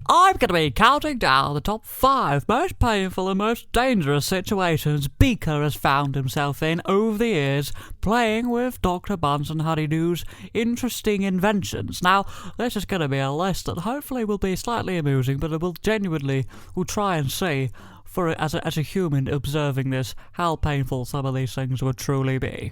I'm going to be counting down the top 5 most painful and most dangerous situations Beaker has found himself in over the years playing with Dr. Bunsen Honeydew's interesting inventions. Now, this is going to be a list that hopefully will be slightly amusing, but it will genuinely, we'll try and see, for as a human observing this, how painful some of these things would truly be.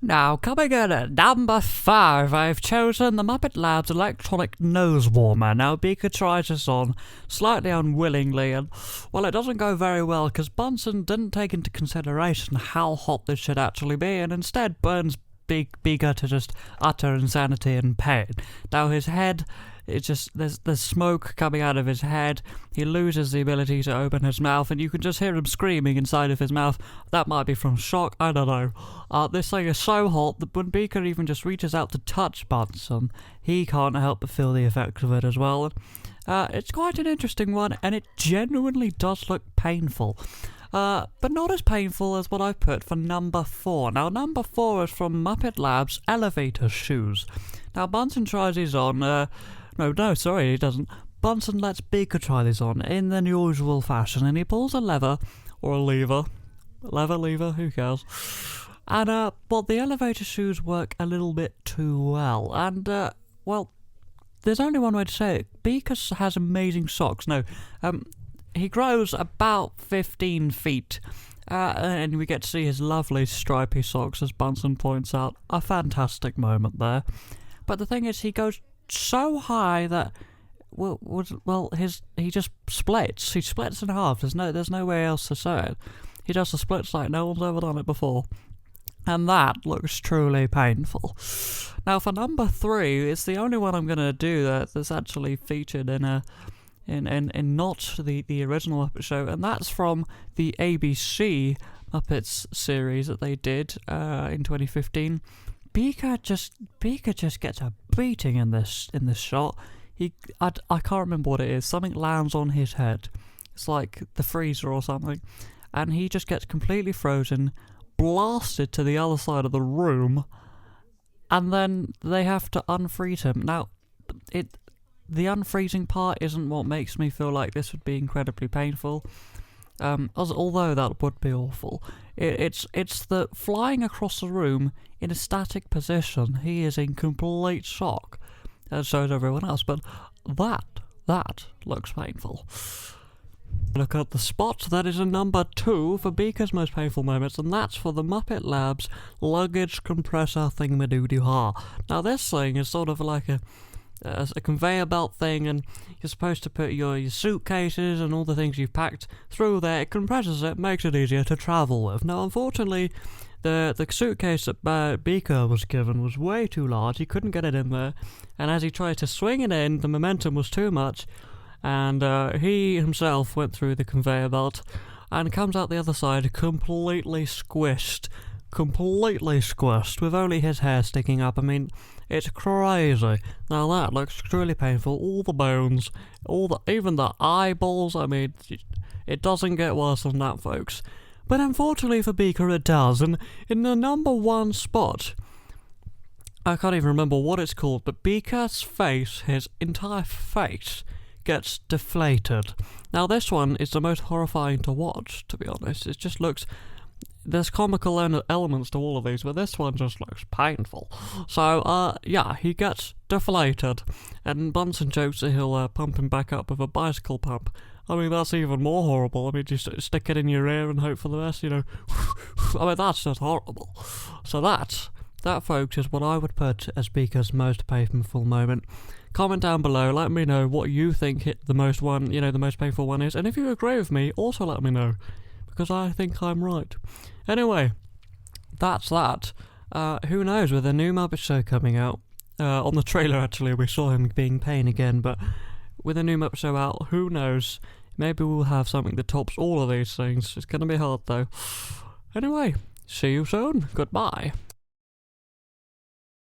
Now, coming in at number 5, I've chosen the Muppet Labs electronic nose warmer. Now, Beaker tries this on slightly unwillingly, and, well, it doesn't go very well because Bunsen didn't take into consideration how hot this should actually be, and instead burns Beaker to just utter insanity and pain. Now, his head, it's just, there's smoke coming out of his head. He loses the ability to open his mouth, and you can just hear him screaming inside of his mouth. That might be from shock, I don't know. This thing is so hot that when Beaker even just reaches out to touch Bunsen, he can't help but feel the effects of it as well. It's quite an interesting one, and it genuinely does look painful. But not as painful as what I've put for number 4. Now, number 4 is from Muppet Labs elevator shoes. Now, Bunsen tries these on, No, sorry, he doesn't. Bunsen lets Beaker try these on in the usual fashion, and he pulls a lever, or a lever. Lever, who cares? And, well, the elevator shoes work a little bit too well. And, well, there's only one way to say it. Beaker has amazing socks. No, he grows about 15 feet. And we get to see his lovely stripy socks, as Bunsen points out. A fantastic moment there. But the thing is, he goes so high that he just splits. He splits in half. There's no way else to say it. He does the splits like no one's ever done it before, and that looks truly painful. Now, for number 3, it's the only one I'm gonna do that's actually featured in not the original Muppet Show, and that's from the ABC Muppets series that they did in 2015. Beaker just gets a beating in this shot. I can't remember what it is. Something lands on his head. It's like the freezer or something, and he just gets completely frozen, blasted to the other side of the room, and then they have to unfreeze him. Now, the unfreezing part isn't what makes me feel like this would be incredibly painful. Although that would be awful. It's the flying across the room in a static position. He is in complete shock, and so is everyone else. But that looks painful. Look at the spot that is in number 2 for Beaker's most painful moments, and that's for the Muppet Labs luggage compressor thingamadoo-doo-ha. Now, this thing is sort of like a conveyor belt thing, and you're supposed to put your suitcases and all the things you've packed through there. It compresses it, makes it easier to travel with. Now, unfortunately, the suitcase that Beaker was given was way too large. He couldn't get it in there, and as he tried to swing it in, the momentum was too much, and he himself went through the conveyor belt and comes out the other side completely squished, with only his hair sticking up. I mean, it's crazy. Now that looks truly painful. All the bones, even the eyeballs. I mean, it doesn't get worse than that, folks. But unfortunately for Beaker, it does. And in the number 1 spot, I can't even remember what it's called, but Beaker's face, his entire face, gets deflated. Now this one is the most horrifying to watch, to be honest. It just looks... There's comical elements to all of these, but this one just looks painful. So, yeah, he gets deflated, and Bunsen jokes that he'll pump him back up with a bicycle pump. I mean, that's even more horrible. I mean, just stick it in your ear and hope for the best, you know. I mean, that's just horrible. So that, folks, is what I would put as Beaker's most painful moment. Comment down below, let me know what you think the most painful one is, and if you agree with me, also let me know, because I think I'm right. Anyway, that's that. Who knows, with a new Muppet Show coming out, on the trailer actually we saw him being pain again, but with a new Muppet Show out, who knows, maybe we'll have something that tops all of these things. It's gonna be hard though. Anyway, see you soon, goodbye.